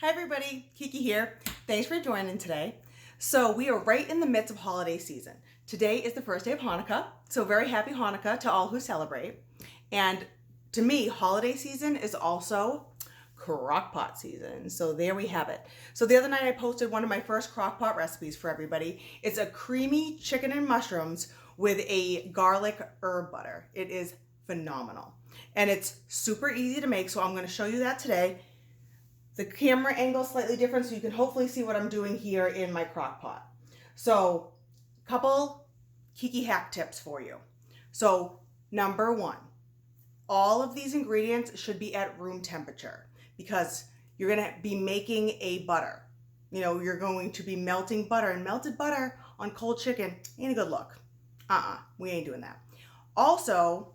Hi everybody, Kiki here. Thanks for joining today. So we are right in the midst of holiday season. Today is the first day of Hanukkah, so very happy Hanukkah to all who celebrate. And to me, holiday season is also Crockpot season. So there we have it. So the other night I posted one of my first Crockpot recipes for everybody. It's a creamy chicken and mushrooms with a garlic herb butter. It is phenomenal. And it's super easy to make, so I'm going to show you that today. The camera angle is slightly different, so you can hopefully see what I'm doing here in my crock pot. So, couple Kiki hack tips for you. So, number one, all of these ingredients should be at room temperature because you're going to be making a butter. You know, you're going to be melting butter, and melted butter on cold chicken ain't a good look. We ain't doing that. Also,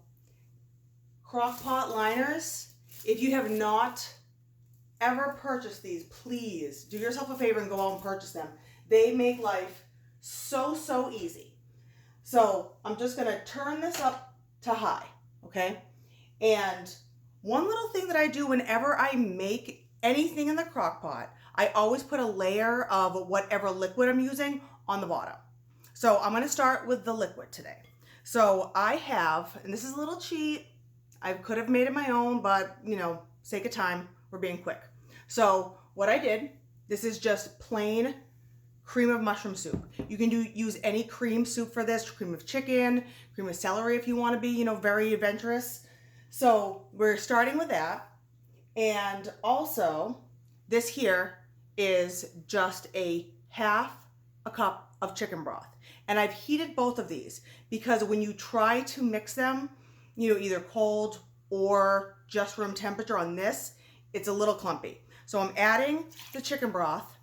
crock pot liners, if you have not ever purchase these, please do yourself a favor and go out and purchase them. They make life so easy. So I'm just going to turn this up to high, okay? And one little thing that I do whenever I make anything in the crock pot, I always put a layer of whatever liquid I'm using on the bottom. So I'm going to start with the liquid today. So I have, and this is a little cheat, I could have made it my own, but you know, sake of time, we're being quick. So what I did, this is just plain cream of mushroom soup. You can use any cream soup for this, cream of chicken, cream of celery if you want to be, you know, very adventurous. So we're starting with that. And also this here is just a half a cup of chicken broth. And I've heated both of these because when you try to mix them, you know, either cold or just room temperature on this, it's a little clumpy. So I'm adding the chicken broth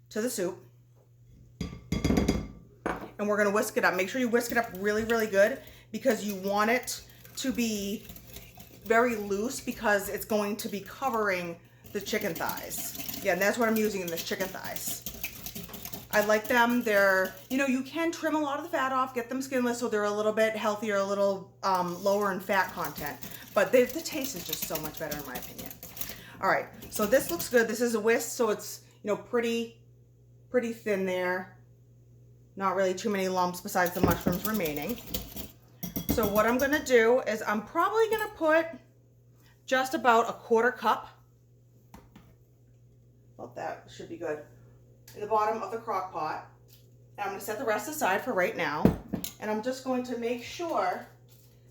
to the soup and we're gonna whisk it up. Make sure you whisk it up really good because you want it to be very loose because it's going to be covering the chicken thighs. Yeah, and that's what I'm using in this, chicken thighs. I like them. They're, you know, you can trim a lot of the fat off, get them skinless so they're a little bit healthier, a little lower in fat content. But the taste is just so much better in my opinion. All right, so this looks good. This is a whisk, so it's, you know, pretty thin there. Not really too many lumps besides the mushrooms remaining. So what I'm gonna do is I'm probably gonna put just about a quarter cup. About that should be good. In the bottom of the crock pot. And I'm going to set the rest aside for right now. And I'm just going to make sure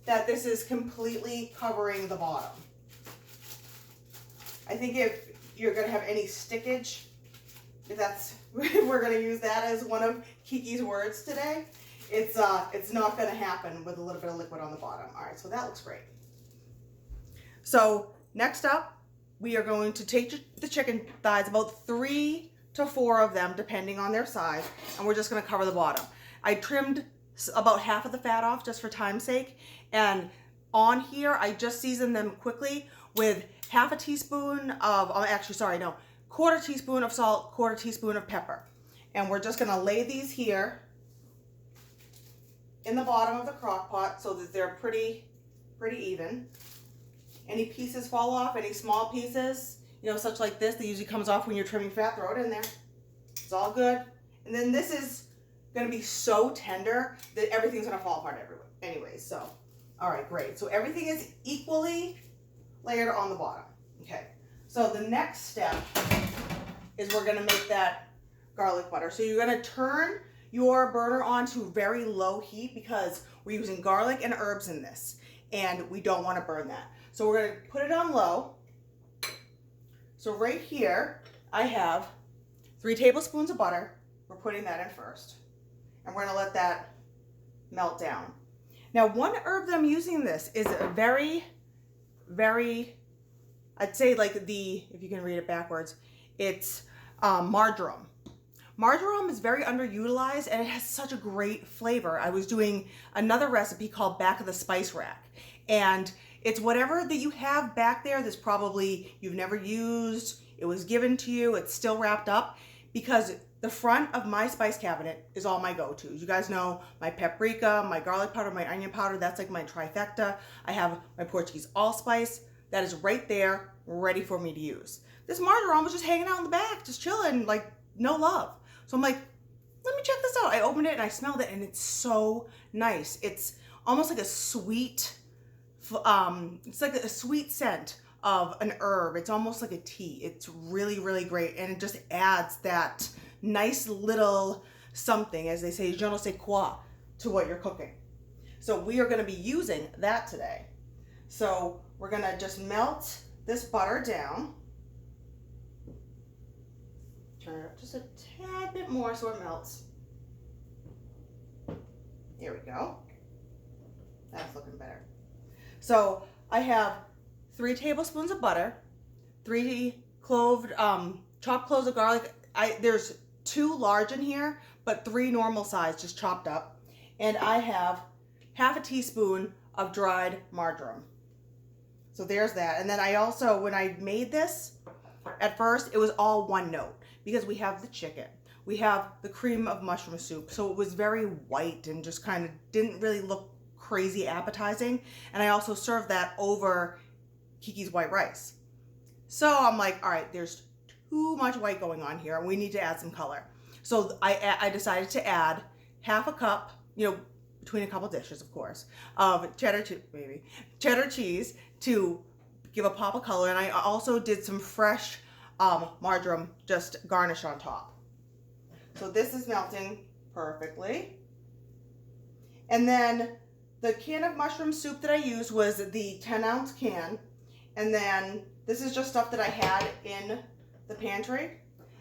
that this is completely covering the bottom. I think if you're going to have any stickage, if we're going to use that as one of Kiki's words today, it's not going to happen with a little bit of liquid on the bottom. All right, so that looks great. So next up, we are going to take the chicken thighs, about 3 to 4 of them, depending on their size, and we're just going to cover the bottom. I trimmed about half of the fat off just for time's sake, and on here I just seasoned them quickly with half a teaspoon of, quarter teaspoon of salt, quarter teaspoon of pepper. And we're just going to lay these here in the bottom of the crock pot so that they're pretty even. Any pieces fall off, any small pieces, you know, such like this, that usually comes off when you're trimming fat, throw it in there. It's all good. And then this is going to be so tender that everything's going to fall apart everywhere. Anyway, so, all right, great. So everything is equally layered on the bottom. Okay, so the next step is we're going to make that garlic butter. So you're going to turn your burner on to very low heat because we're using garlic and herbs in this, and we don't want to burn that. So we're going to put it on low. So right here, I have 3 tablespoons of butter. We're putting that in first. And we're gonna let that melt down. Now, one herb that I'm using in this is a very, I'd say like if you can read it backwards, it's marjoram. Marjoram is very underutilized and it has such a great flavor. I was doing another recipe called Back of the Spice Rack. And it's whatever that you have back there that's probably you've never used, it was given to you, it's still wrapped up, because the front of my spice cabinet is all my go-tos. You guys know my paprika, my garlic powder, my onion powder, that's like my trifecta. I have my Portuguese allspice, that is right there, ready for me to use. this marjoram was just hanging out in the back, just chilling, like no love. So I'm like, let me check this out. I opened it and I smelled it, and it's so nice. It's almost like a sweet, it's like a sweet scent of an herb. It's almost like a tea. It's really, really great, and it just adds that nice little something, as they say, je ne sais quoi, to what you're cooking. So we are going to be using that today. So we're going to just melt this butter down. Turn it up just a tad bit more so it melts. Here we go. That's looking better. So I have 3 tablespoons of butter, 3 chopped cloves of garlic. There's 2 large in here, but 3 normal size, just chopped up. And I have half a teaspoon of dried marjoram. So there's that. And then I also, when I made this, at first it was all one note, because we have the chicken, we have the cream of mushroom soup, so it was very white and just kind of didn't really look crazy appetizing. And I also served that over Kiki's white rice. So I'm like, all right, there's too much white going on here, and we need to add some color. So I decided to add half a cup, between a couple dishes, of course, of cheddar cheese to give a pop of color. And I also did some fresh marjoram just garnish on top. So this is melting perfectly. And then the can of mushroom soup that I used was the 10-ounce can. And then this is just stuff that I had in the pantry.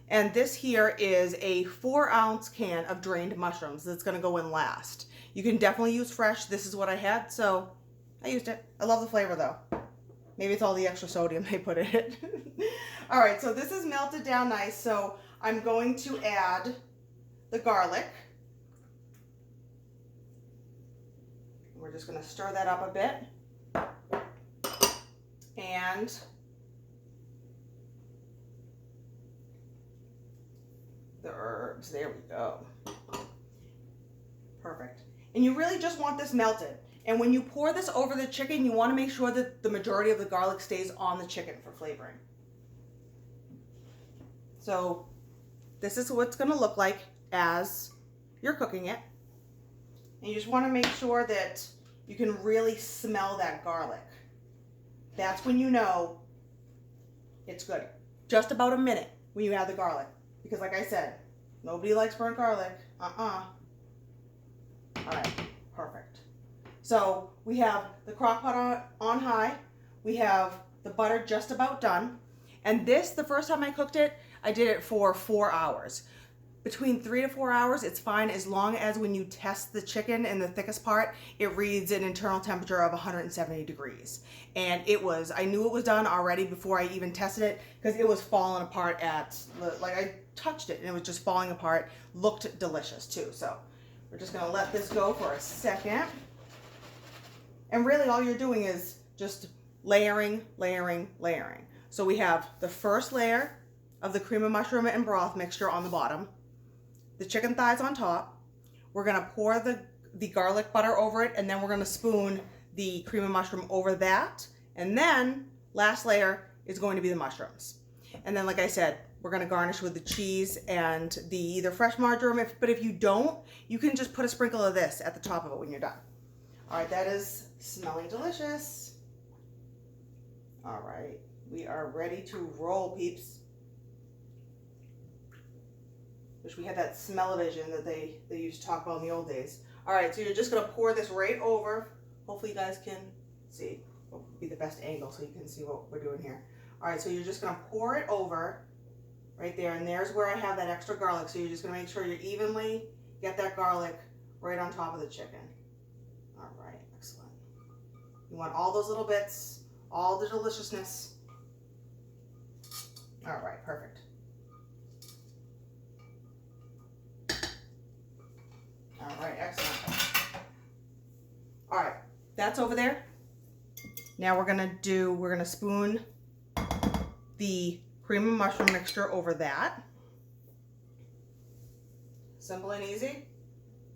And this here is a 4-ounce can of drained mushrooms that's going to go in last. You can definitely use fresh. This is what I had, so I used it. I love the flavor though. Maybe it's all the extra sodium they put in it. All right, so this is melted down nice. So I'm going to add the garlic. We're just going to stir that up a bit. And the herbs, there we go. Perfect. And you really just want this melted. And when you pour this over the chicken, you want to make sure that the majority of the garlic stays on the chicken for flavoring. So this is what it's going to look like as you're cooking it. And you just want to make sure that you can really smell that garlic. That's when you know it's good. Just about a minute when you add the garlic. Because like I said, nobody likes burnt garlic. All right, perfect. So we have the crock pot on high. We have the butter just about done. And this, the first time I cooked it, I did it for 4 hours. Between 3 to 4 hours, it's fine, as long as when you test the chicken in the thickest part, it reads an internal temperature of 170 degrees. And I knew it was done already before I even tested it, because it was falling apart I touched it and it was just falling apart. Looked delicious too. So we're just gonna let this go for a second. And really all you're doing is just layering, layering, layering. So we have the first layer of the cream of mushroom and broth mixture on the bottom, the chicken thighs on top. We're gonna pour the garlic butter over it, and then we're gonna spoon the cream of mushroom over that. And then last layer is going to be the mushrooms. And then, like I said, we're gonna garnish with the cheese and the either fresh marjoram, but if you don't, you can just put a sprinkle of this at the top of it when you're done. All right, that is smelling delicious. All right, we are ready to roll, peeps. Wish we had that smell-o-vision that they used to talk about in the old days. All right, so you're just gonna pour this right over. Hopefully you guys can see. What would be the best angle so you can see what we're doing here. All right, so you're just gonna pour it over right there, and there's where I have that extra garlic. So you're just gonna make sure you evenly get that garlic right on top of the chicken. All right, excellent. You want all those little bits, all the deliciousness. All right, perfect. All right, excellent. All right, that's over there. Now we're gonna spoon the cream of mushroom mixture over that. Simple and easy.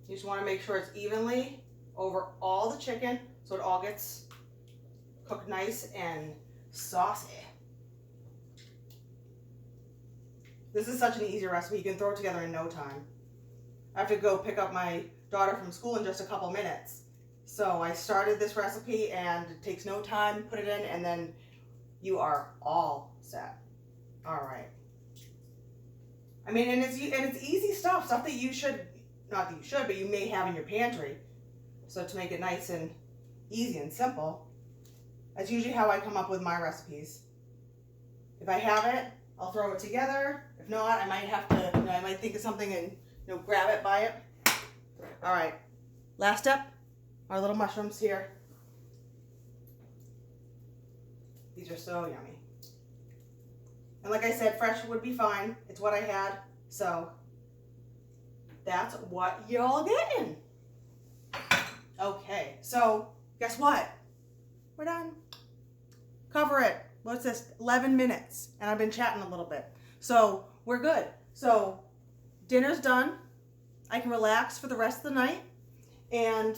You just want to make sure it's evenly over all the chicken so it all gets cooked nice and saucy. This is such an easy recipe. You can throw it together in no time. I have to go pick up my daughter from school in just a couple minutes. So I started this recipe and it takes no time. Put it in and then you are all set. All right. I mean, and it's easy stuff that you should, not that you should, but you may have in your pantry. So to make it nice and easy and simple, that's usually how I come up with my recipes. If I have it, I'll throw it together. If not, I might have to, I might think of something and grab it, buy it. All right, last step, our little mushrooms here. These are so yummy. And like I said, fresh would be fine. It's what I had, so that's what y'all getting. Okay, so guess what? We're done. Cover it. What's this? 11 minutes, and I've been chatting a little bit. So we're good. So dinner's done. I can relax for the rest of the night, and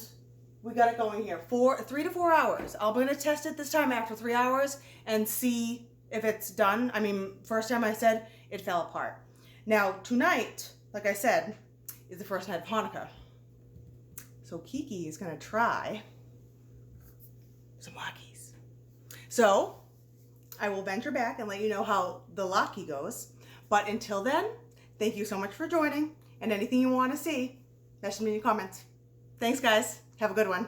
we got it going here. 3 to 4 hours. I'm going to test it this time after 3 hours and see if it's done. I mean, first time I said it fell apart. Now tonight, like I said, is the first night of Hanukkah. So Kiki is going to try some latkes. So I will venture back and let you know how the latke goes. But until then, thank you so much for joining. And anything you want to see, message me in the comments. Thanks, guys. Have a good one.